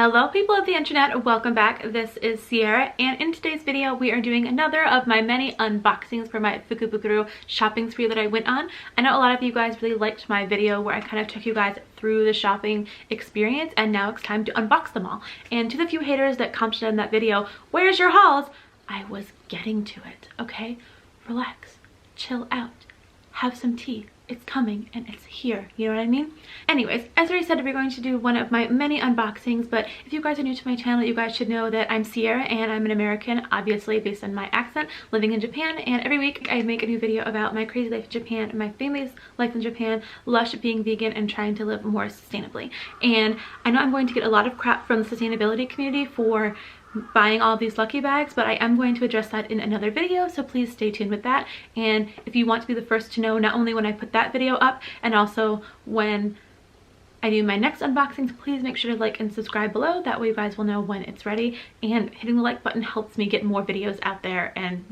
Hello people of the internet, welcome back. This is Sierra, and in today's video we are doing another of my many unboxings for my Fukubukuro shopping spree that I went on. I know a lot of you guys really liked my video where I kind of took you guys through the shopping experience, and now it's time to unbox them all. And to the few haters that commented in that video, where's your hauls? I was getting to it, okay? Relax, chill out, have some tea. It's coming and it's here, you know what I mean? Anyways, as I already said, we're going to do one of my many unboxings, but if you guys are new to my channel, you guys should know that I'm Sierra and I'm an American, obviously based on my accent, living in Japan, and every week I make a new video about my crazy life in Japan, my family's life in Japan, Lush, being vegan, and trying to live more sustainably. And I know I'm going to get a lot of crap from the sustainability community for buying all these lucky bags, but I am going to address that in another video, so please stay tuned with that. And if you want to be the first to know, not only when I put that video up and also when I do my next unboxings, please make sure to like and subscribe below. That way you guys will know when it's ready, and hitting the like button helps me get more videos out there and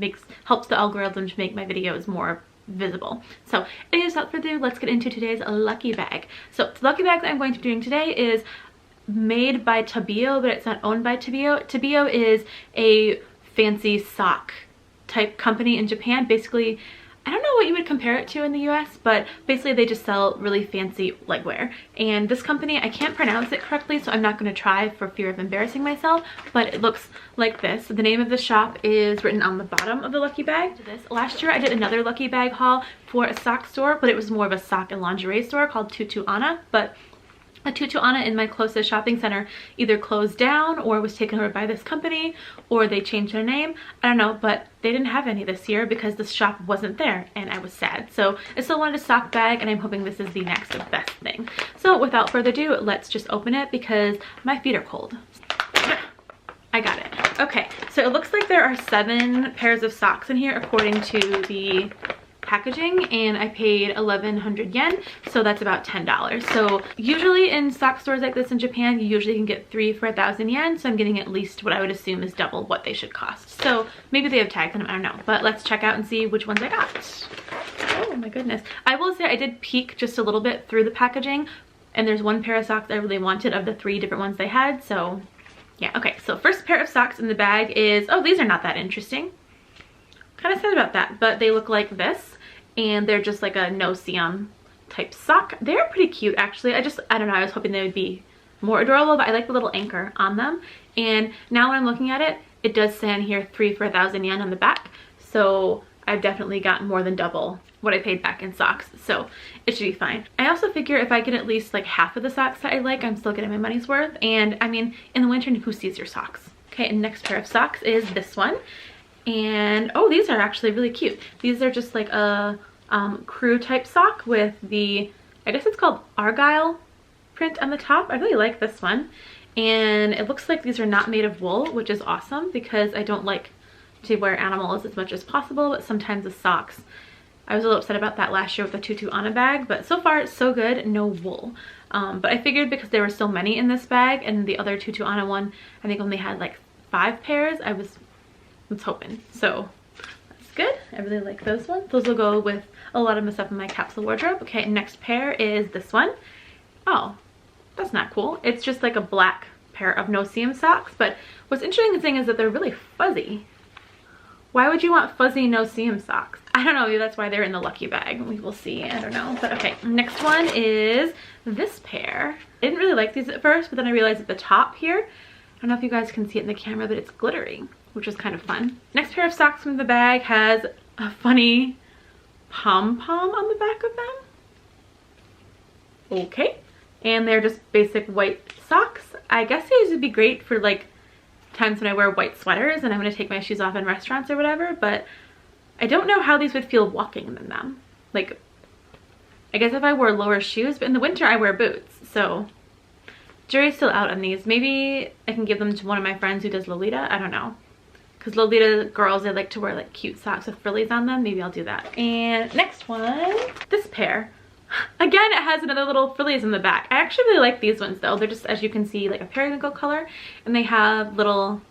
helps the algorithm to make my videos more visible. So anyways, without further ado, let's get into today's lucky bag. So the lucky bag that I'm going to be doing today is made by Tabio, but it's not owned by Tabio. Tabio is a fancy sock type company in Japan. Basically, I don't know what you would compare it to in the US, but basically they just sell really fancy legwear. And this company, I can't pronounce it correctly, so I'm not going to try for fear of embarrassing myself, but it looks like this. The name of the shop is written on the bottom of the lucky bag. Last year I did another lucky bag haul for a sock store, but it was more of a sock and lingerie store called Tutu Anna, but a Tutu Anna in my closest shopping center either closed down or was taken over by this company, or they changed their name. I don't know, but they didn't have any this year because this shop wasn't there, and I was sad. So I still wanted a sock bag, and I'm hoping this is the next best thing. So without further ado, let's just open it because my feet are cold. I got it. Okay, so it looks like there are 7 pairs of socks in here according to the packaging, and I paid 1,100 yen, so that's about $10. So usually in sock stores like this in Japan, you usually can get 3 for 1,000 yen, so I'm getting at least what I would assume is double what they should cost. So maybe they have tags on them, I don't know, but let's check out and see which ones I got. Oh my goodness. I will say I did peek just a little bit through the packaging, and there's one pair of socks I really wanted of the 3 different ones they had, so yeah. Okay, so first pair of socks in the bag is, oh, these are not that interesting. Kind of sad about that, but they look like this, and they're just like a no-seam type sock. They're pretty cute actually. I don't know, I was hoping they would be more adorable, but I like the little anchor on them. And now when I'm looking at it, it does say on here 3 for 1,000 yen on the back, so I've definitely gotten more than double what I paid back in socks, so it should be fine. I also figure if I get at least like half of the socks that I like, I'm still getting my money's worth. And I mean, in the winter, who sees your socks? Okay, and next pair of socks is this one. And oh, these are actually really cute. These are just like a crew type sock with the, I guess it's called Argyle print on the top. I really like this one. And it looks like these are not made of wool, which is awesome because I don't like to wear animals as much as possible, but sometimes the socks, I was a little upset about that last year with the Tutu Anna bag, but so far it's so good, no wool. But I figured because there were so many in this bag, and the other Tutu Anna one I think only had like 5 pairs, I was hoping. So that's good. I really like those ones. Those will go with a lot of my stuff in my capsule wardrobe. Okay, next pair is this one. Oh, that's not cool. It's just like a black pair of no-seam socks, but what's interesting thing is that they're really fuzzy. Why would you want fuzzy no-seam socks? I don't know, maybe that's why they're in the lucky bag. We will see, I don't know. But okay, next one is this pair. I didn't really like these at first, but then I realized at the top here, I don't know if you guys can see it in the camera, but it's glittery, which is kind of fun. Next pair of socks from the bag has a funny pom-pom on the back of them. Okay, and they're just basic white socks. I guess these would be great for like times when I wear white sweaters and I'm gonna take my shoes off in restaurants or whatever, but I don't know how these would feel walking in them. Like, I guess if I wore lower shoes, but in the winter I wear boots, so jury's still out on these. Maybe I can give them to one of my friends who does Lolita, I don't know. Because Lolita girls, they like to wear like cute socks with frillies on them. Maybe I'll do that. And next one, this pair. Again, it has another little frillies in the back. I actually really like these ones though. They're just, as you can see, like a periwinkle color. And they have little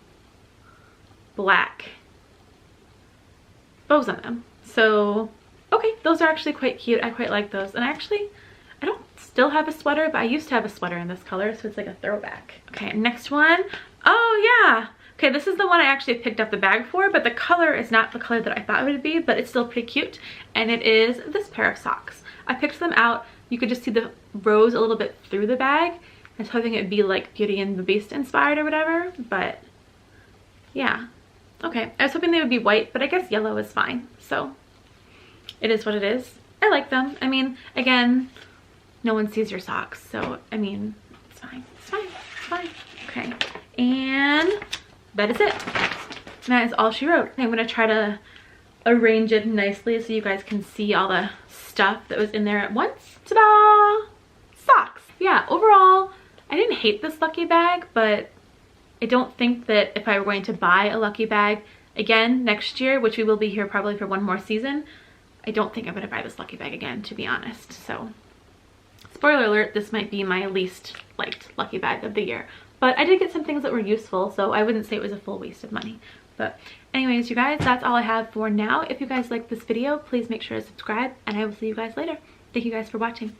black bows on them. So, okay, those are actually quite cute. I quite like those. And actually, I don't still have a sweater, but I used to have a sweater in this color, so it's like a throwback. Okay, next one. Oh yeah. Okay, this is the one I actually picked up the bag for, but the color is not the color that I thought it would be, but it's still pretty cute. And it is this pair of socks. I picked them out. You could just see the rose a little bit through the bag. I was hoping it'd be like Beauty and the Beast inspired or whatever, but yeah. Okay, I was hoping they would be white, but I guess yellow is fine. So it is what it is. I like them. I mean, again, no one sees your socks, so I mean, it's fine. It's fine. It's fine. Okay, and that is it. That is all she wrote. I'm gonna try to arrange it nicely so you guys can see all the stuff that was in there at once. Ta-da! Socks. Yeah, overall, I didn't hate this lucky bag, but I don't think that if I were going to buy a lucky bag again next year, which we will be here probably for one more season, I don't think I'm gonna buy this lucky bag again, to be honest. So, spoiler alert, this might be my least liked lucky bag of the year. But I did get some things that were useful, so I wouldn't say it was a full waste of money. But anyways, you guys, that's all I have for now. If you guys liked this video, please make sure to subscribe, and I will see you guys later. Thank you guys for watching.